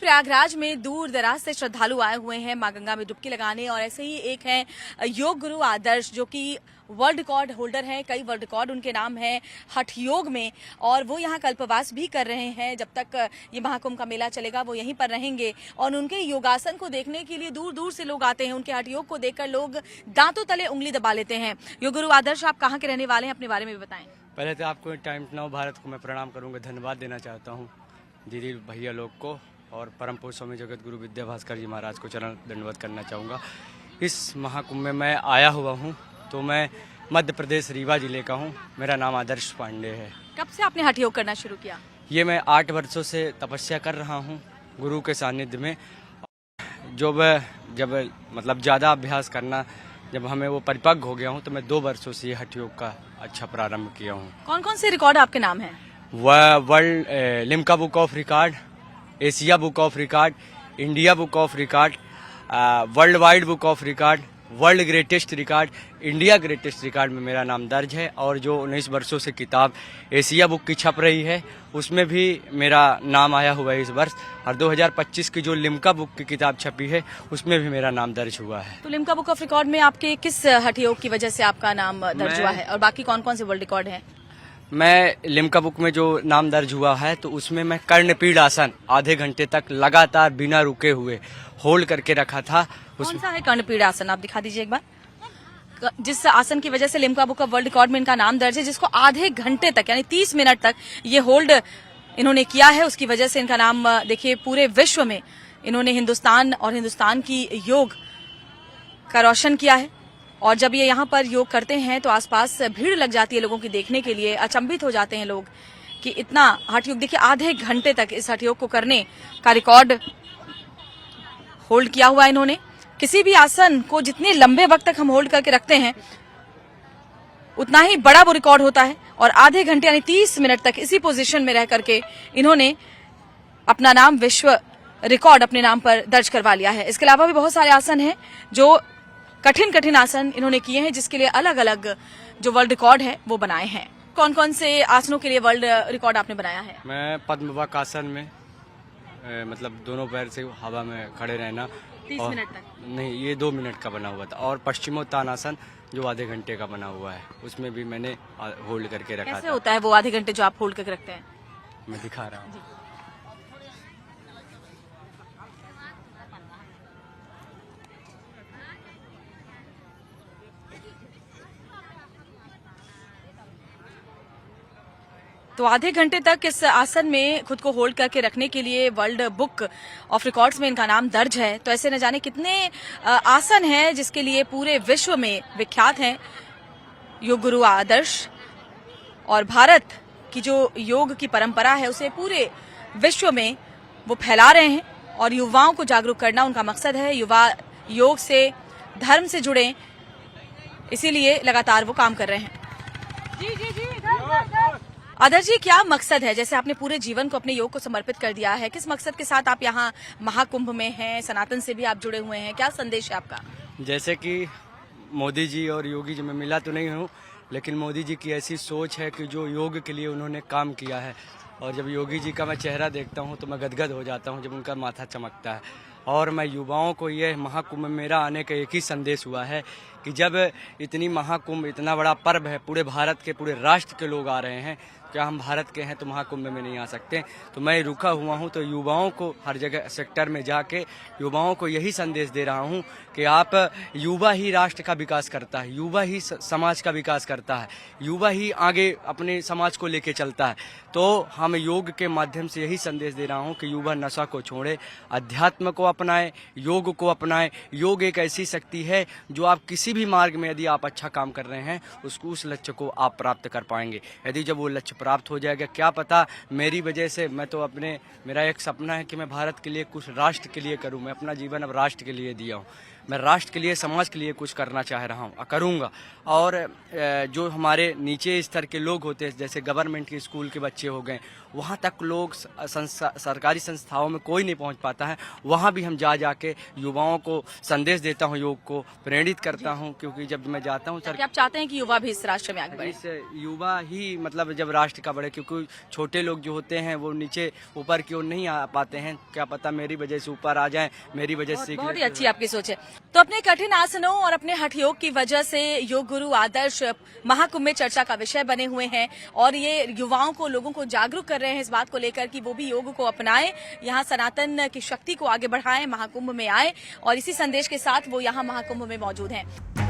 प्रयागराज में दूर दराज से श्रद्धालु आए हुए हैं मां गंगा में डुबकी लगाने। और ऐसे ही एक है योग गुरु आदर्श, जो कि वर्ल्ड रिकॉर्ड होल्डर हैं। कई वर्ल्ड रिकॉर्ड उनके नाम है हठ योग में, और वो यहाँ कल्पवास भी कर रहे हैं। जब तक ये महाकुंभ का मेला चलेगा वो यहीं पर रहेंगे। और उनके योगासन को देखने के लिए दूर दूर से लोग आते हैं। उनके हठ योग को देखकर लोग दांतों तले उंगली दबा लेते हैं। योग गुरु आदर्श, आप कहाँ के रहने वाले हैं, अपने बारे में भी बताएं। पहले तो आपको टाइम्स नाउ भारत को मैं प्रणाम करूंगा, धन्यवाद देना चाहता हूं दीदी भैया लोग को, और परम पूज्य स्वामी जगत गुरु विद्या भास्कर जी महाराज को चरण दंडवत करना चाहूँगा। इस महाकुंभ में मैं आया हुआ हूँ, तो मैं मध्य प्रदेश रीवा जिले का हूँ। मेरा नाम आदर्श पांडे है। कब से आपने हठ योग करना शुरू किया? ये मैं 8 वर्षों से तपस्या कर रहा हूँ गुरु के सानिध्य में। जब मतलब ज़्यादा अभ्यास करना, जब हमें वो परिपक्व हो गया हूँ, तो मैं 2 वर्षों से ये हठ योग का अच्छा प्रारंभ किया हूँ। कौन कौन से रिकॉर्ड आपके नाम हैं? World Limca book of record, Asia book of record, India book of record, world wide book of record, world greatest record, India greatest record में मेरा नाम दर्ज है। और जो 19 वर्षों से किताब एशिया बुक की छप रही है, उसमें भी मेरा नाम आया हुआ है इस वर्ष। और 2025 की जो लिम्का बुक की किताब छपी है, उसमें भी मेरा नाम दर्ज हुआ है। तो लिम्का बुक ऑफ रिकॉर्ड में आपके किस हठ योग की वजह से आपका नाम दर्ज हुआ है, और बाकी कौन कौन से वर्ल्ड रिकॉर्ड हैं? मैं लिम्का बुक में जो नाम दर्ज हुआ है, तो उसमें मैं कर्णपीड़ आसन आधे घंटे तक लगातार बिना रुके हुए होल्ड करके रखा था। कौन सा है कर्णपीड़ आसन, आप दिखा दीजिए एक बार। जिस आसन की वजह से Limca book of world record में इनका नाम दर्ज है, जिसको आधे घंटे तक यानी 30 मिनट तक ये होल्ड इन्होंने किया है, उसकी वजह से इनका नाम देखिए पूरे विश्व में इन्होंने हिंदुस्तान और हिंदुस्तान की योग का रोशन किया है। और जब ये यहाँ पर योग करते हैं तो आसपास भीड़ लग जाती है लोगों की देखने के लिए। अचंभित हो जाते हैं लोग कि इतना हठ योग, देखिए आधे घंटे तक इस हठ योग को करने का रिकॉर्ड होल्ड किया हुआ है इन्होंने। किसी भी आसन को जितने लंबे वक्त तक हम होल्ड करके रखते हैं, उतना ही बड़ा वो रिकॉर्ड होता है। और आधे घंटे यानी 30 मिनट तक इसी पोजीशन में रह करके इन्होंने अपना नाम विश्व रिकॉर्ड अपने नाम पर दर्ज करवा लिया है। इसके अलावा भी बहुत सारे आसन हैं, जो कठिन कठिन आसन इन्होंने किए हैं, जिसके लिए अलग अलग जो वर्ल्ड रिकॉर्ड है वो बनाए हैं। कौन कौन से आसनों के लिए वर्ल्ड रिकॉर्ड आपने बनाया है? मैं पद्मवक आसन में मतलब दोनों पैर से हवा में खड़े रहना 30 मिनट तक नहीं, ये 2 मिनट का बना हुआ था। और पश्चिमोत्तानासन जो आधे घंटे का बना हुआ है, उसमें भी मैंने होल्ड करके रखा था। कैसे होता है वो आधे घंटे जो आप होल्ड करके रखते हैं? मैं दिखा रहा हूँ। तो आधे घंटे तक इस आसन में खुद को होल्ड करके रखने के लिए वर्ल्ड बुक ऑफ रिकॉर्ड्स में इनका नाम दर्ज है। तो ऐसे न जाने कितने आसन हैं जिसके लिए पूरे विश्व में विख्यात हैं योग गुरु आदर्श। और भारत की जो योग की परंपरा है, उसे पूरे विश्व में वो फैला रहे हैं। और युवाओं को जागरूक करना उनका मकसद है। युवा योग से, धर्म से जुड़े, इसीलिए लगातार वो काम कर रहे हैं। जी जी जी, आदर्श जी, क्या मकसद है? जैसे आपने पूरे जीवन को अपने योग को समर्पित कर दिया है, किस मकसद के साथ आप यहाँ महाकुंभ में हैं? सनातन से भी आप जुड़े हुए हैं, क्या संदेश है आपका? जैसे कि मोदी जी और योगी जी, मैं मिला तो नहीं हूँ, लेकिन मोदी जी की ऐसी सोच है कि जो योग के लिए उन्होंने काम किया है। और जब योगी जी का मैं चेहरा देखता हूँ तो मैं गदगद हो जाता हूँ, जब उनका माथा चमकता है। और मैं युवाओं को ये महाकुंभ में मेरा आने का एक ही संदेश हुआ है कि जब इतनी महाकुंभ, इतना बड़ा पर्व है, पूरे भारत के, पूरे राष्ट्र के लोग आ रहे हैं, क्या हम भारत के हैं तो महाकुंभ में नहीं आ सकते? तो मैं रुका हुआ हूं, तो युवाओं को हर जगह सेक्टर में जाके युवाओं को यही संदेश दे रहा हूं कि आप, युवा ही राष्ट्र का विकास करता है, युवा ही समाज का विकास करता है, युवा ही आगे अपने समाज को लेके चलता है। तो हम योग के माध्यम से यही संदेश दे रहा हूं कि युवा नशा को छोड़े, अध्यात्म को अपनाए, योग को अपनाए। योग एक ऐसी शक्ति है जो आप किसी भी मार्ग में यदि आप अच्छा काम कर रहे हैं, उस लक्ष्य को आप प्राप्त कर पाएंगे। यदि जब वो लक्ष्य प्राप्त हो जाएगा, क्या पता मेरी वजह से, मैं तो मेरा एक सपना है कि मैं भारत के लिए कुछ राष्ट्र के लिए करूं। मैं अपना जीवन अब राष्ट्र के लिए दिया हूं। मैं राष्ट्र के लिए, समाज के लिए कुछ करना चाह रहा हूँ, करूँगा। और जो हमारे नीचे स्तर के लोग होते हैं, जैसे गवर्नमेंट के स्कूल के बच्चे हो गए, वहाँ तक लोग सरकारी संस्थाओं में कोई नहीं पहुँच पाता है, वहाँ भी हम जाके युवाओं को संदेश देता हूँ, योग को प्रेरित करता हूँ। क्योंकि जब मैं जाता हूँ आप चाहते हैं कि युवा भी इस राष्ट्र में आगे बढ़े? इस युवा ही मतलब जब राष्ट्र का बढ़े, क्योंकि छोटे लोग जो होते हैं वो नीचे ऊपर की ओर नहीं आ पाते हैं, क्या पता मेरी वजह से ऊपर आ जाएं, मेरी वजह से। बहुत ही अच्छी आपकी सोच है। तो अपने कठिन आसनों और अपने हठ योग की वजह से योग गुरु आदर्श महाकुंभ में चर्चा का विषय बने हुए हैं और ये युवाओं को, लोगों को जागरूक कर रहे हैं इस बात को लेकर कि वो भी योग को अपनाएं, यहाँ सनातन की शक्ति को आगे बढ़ाएं, महाकुंभ में आए और इसी संदेश के साथ वो यहाँ महाकुंभ में मौजूद हैं।